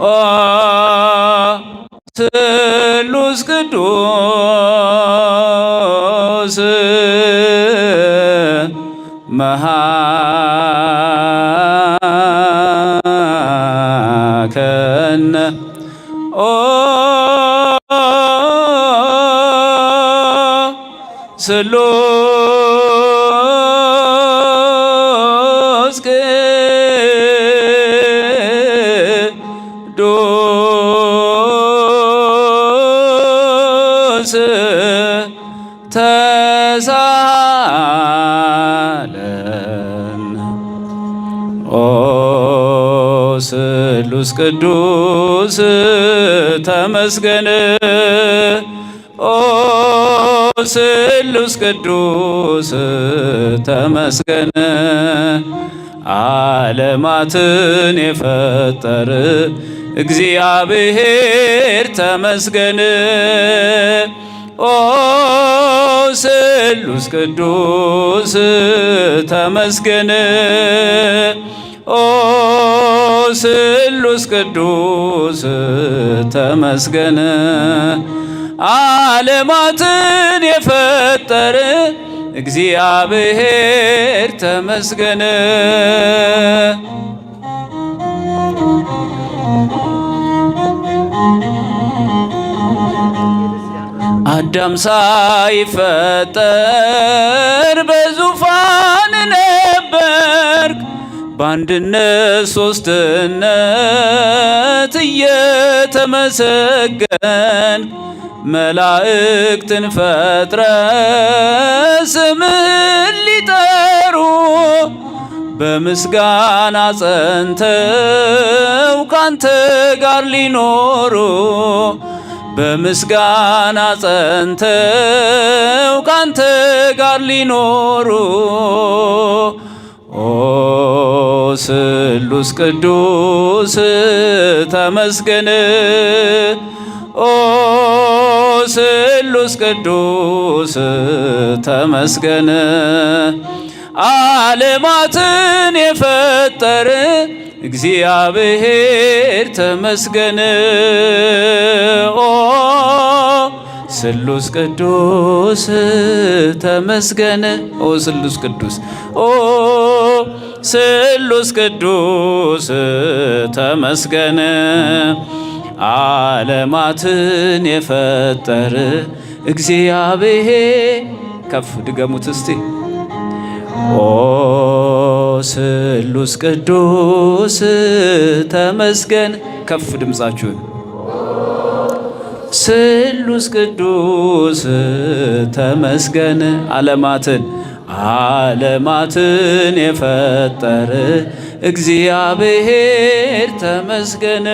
ኦ ስሉስ ቅዱስ መሃከነ ኦ ስሉስ ቅዱስ ተሳለን ኦ ስሉስ ቅዱስ ተመስገን ኦ ስሉስ ቅዱስ ተመስገን ዓለማትን የፈጠረ እግዚአብሔር ተመስገን ኦ ስሉስ ቅዱስ ተመስገን ኦ ስሉስ ቅዱስ ተመስገን ዓለማትን የፈጠረ እግዚአብሔር ተመስገን አዳም ሳይፈጠር በዙፋን ነበርክ በአንድነት ሶስትነት እየተመሰገን መላእክትን ፈጥረ ስምህን ሊጠሩ በምስጋና ጸንተው ካንተ ጋር ሊኖሩ በምስጋና ጸንተው ካንተ ጋር ሊኖሩ ኦ ስሉስ ቅዱስ ተመስገን ኦ ስሉስ ቅዱስ ተመስገን ዓለማትን የፈጠረ እግዚአብሔር ተመስገን ኦ ስሉስ ቅዱስ ተመስገን ኦ ስሉስ ቅዱስ ኦ ስሉስ ቅዱስ ተመስገን ዓለማትን የፈጠረ እግዚአብሔር ከፍ ድገሙት እስቲ ኦ ስሉስ ቅዱስ ተመስገን ከፍ ድምፃችሁን ስሉስ ቅዱስ ተመስገን ዓለማትን የፈጠረ እግዚአብሔር ተመስገን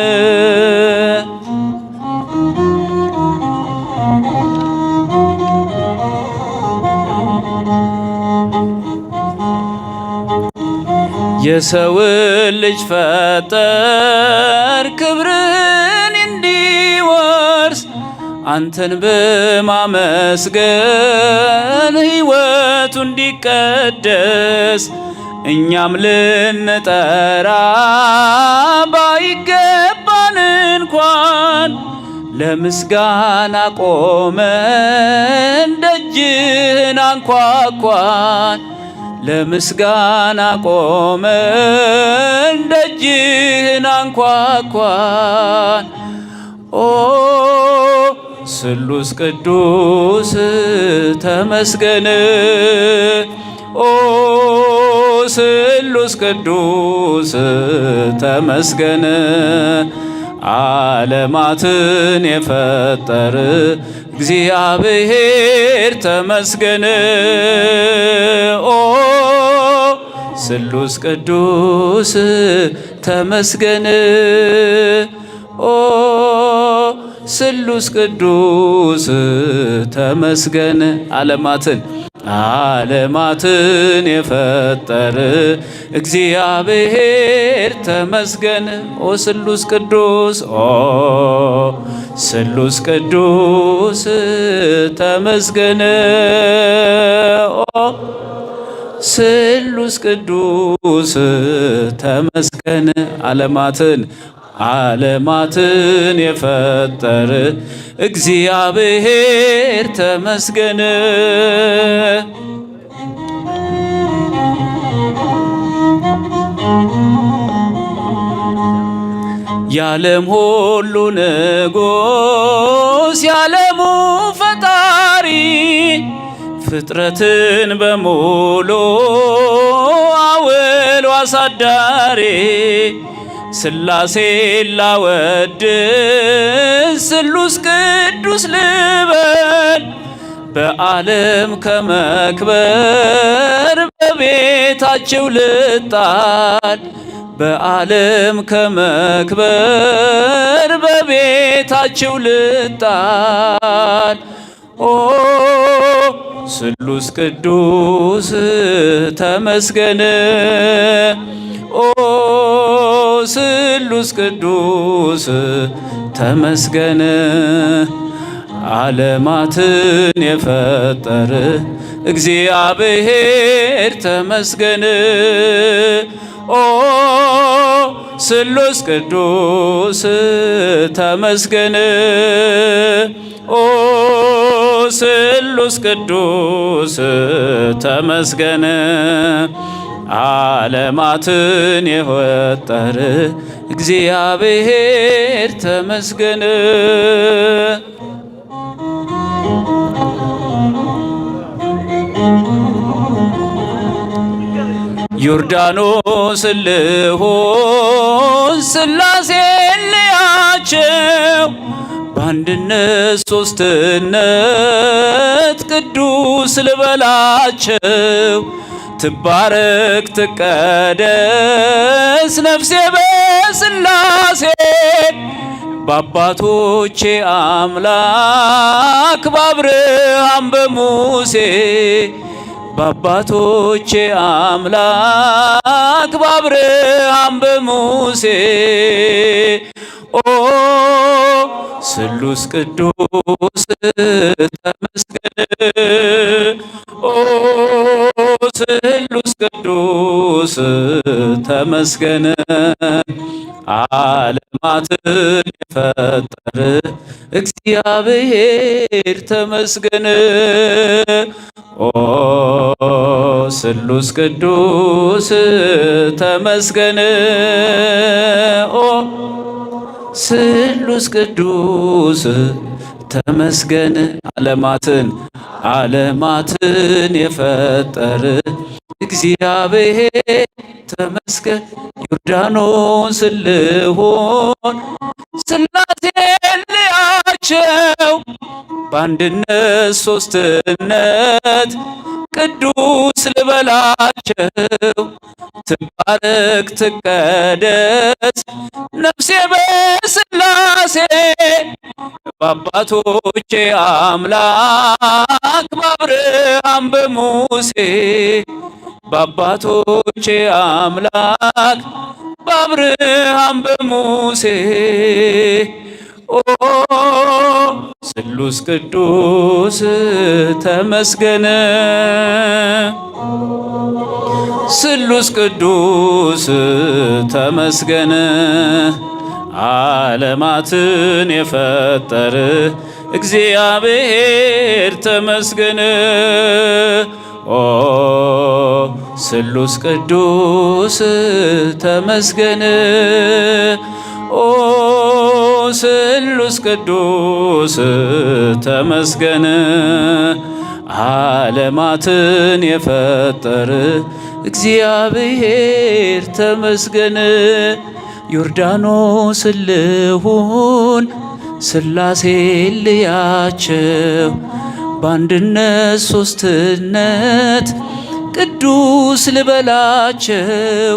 የሰውን ልጅ ፈጠር ክብርን እንዲወርስ አንተን በማመስገን ሕይወቱ እንዲቀደስ እኛም ልንጠራ ባይገባን እንኳን ለምስጋና ቆመን ደጅህን አንኳኳን ለምስጋና ቆመን ደጅህን አንኳኳን ኦ ስሉስ ቅዱስ ተመስገን ኦ ስሉስ ቅዱስ ተመስገን ዓለማትን የፈጠረ እግዚአብሔር ተመስገን ኦ ስሉስ ቅዱስ ተመስገን ኦ ስሉስ ቅዱስ ተመስገን ዓለማትን የፈጠረ እግዚአብሔር ተመስገን ኦ ስሉስ ቅዱስ ኦ ስሉስ ቅዱስ ተመስገን ኦ ስሉስ ቅዱስ ተመስገን ዓለማትን የፈጠረ እግዚአብሔር ተመስገን። የዓለም ሁሉ ንጉሥ የዓለሙ ፈጣሪ ፍጥረትን በሙሉ አውሎ አሳዳሪ ሥላሴን ላወድስ ስሉስ ቅዱስ ልበል በዓለም ከመክበር በቤታቸው ልጣል በዓለም ከመክበር በቤታቸው ልጣል። ኦ ስሉስ ቅዱስ ተመስገን ኦ ስሉስ ቅዱስ ተመስገን ዓለማትን የፈጠረ እግዚአብሔር ተመስገን ኦ ስሉስ ቅዱስ ተመስገን ኦ ስሉስ ቅዱስ ተመስገን ዓለማትን የፈጠረ እግዚአብሔር ተመስገን። ዮርዳኖስ ልሆን ሥላሴን ልያቸው በአንድነት ሦስትነት ቅዱስ ልበላቸው ትባረክ ትቀደስ ነፍሴ በሥላሴ በአባቶቼ አምላክ በአብርሃም በሙሴ በአባቶቼ አምላክ በአብርሃም በሙሴ ኦ ስሉስ ቅዱስ ተመስገን ኦ ስሉስ ቅዱስ ተመስገን ዓለማትን የፈጠረ እግዚአብሔር ተመስገን ኦ ስሉስ ቅዱስ ተመስገን ኦ ስሉስ ቅዱስ ተመስገን ዓለማትን የፈጠረ እግዚአብሔር ተመስገን ዮርዳኖስ ልሆን ሥላሴን ልያቸው በአንድነት ሦስትነት ቅዱስ ልበላቸው ትባረክ ትቀደስ ነፍሴ በሥላሴ በአባቶቼ አምላክ በአብርሃም በሙሴ በአባቶቼ አምላክ በአብርሃም በሙሴ ኦ ስሉስ ቅዱስ ተመስገን ስሉስ ቅዱስ ተመስገን ዓለማትን የፈጠረ እግዚአብሔር ተመስገን ኦ ስሉስ ቅዱስ ተመስገን ኦ ስሉስ ቅዱስ ተመስገን ዓለማትን የፈጠረ እግዚአብሔር ተመስገን ዮርዳኖስ ልሁን ሥላሴን ልያቸው በአንድነት ሦስትነት ቅዱስ ልበላቸው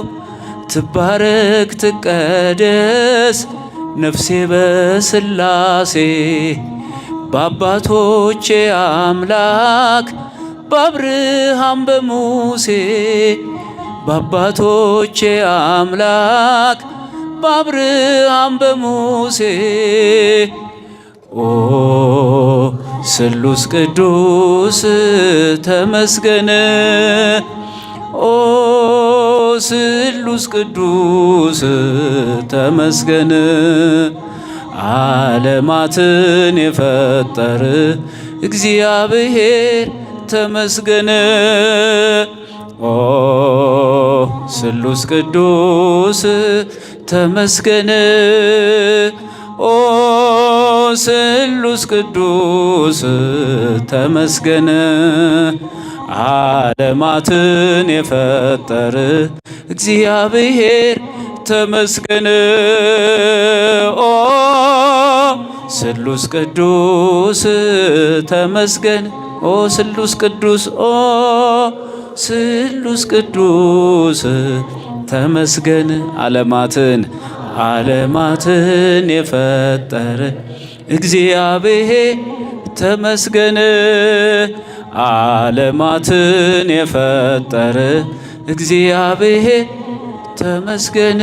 ትባረክ ትቀደስ ነፍሴ በሥላሴ በአባቶቼ አምላክ በአብርሃም በሙሴ በአባቶቼ አምላክ በአብርሃም በሙሴ ኦ ስሉስ ቅዱስ ተመስገን ኦ ስሉስ ቅዱስ ተመስገን። ዓለማትን የፈጠረ እግዚአብሔር ተመስገን። ኦ ስሉስ ቅዱስ ተመስገን። ኦ ስሉስ ቅዱስ ተመስገን። ዓለማትን የፈጠረ እግዚአብሔር ተመስገን። ኦ ስሉስ ቅዱስ ተመስገን። ኦ ስሉስ ቅዱስ ኦ ስሉስ ቅዱስ ተመስገን። ዓለማትን የፈጠረ እግዚአብሔር ተመስገን። ዓለማትን የፈጠረ እግዚአብሔር ተመስገን።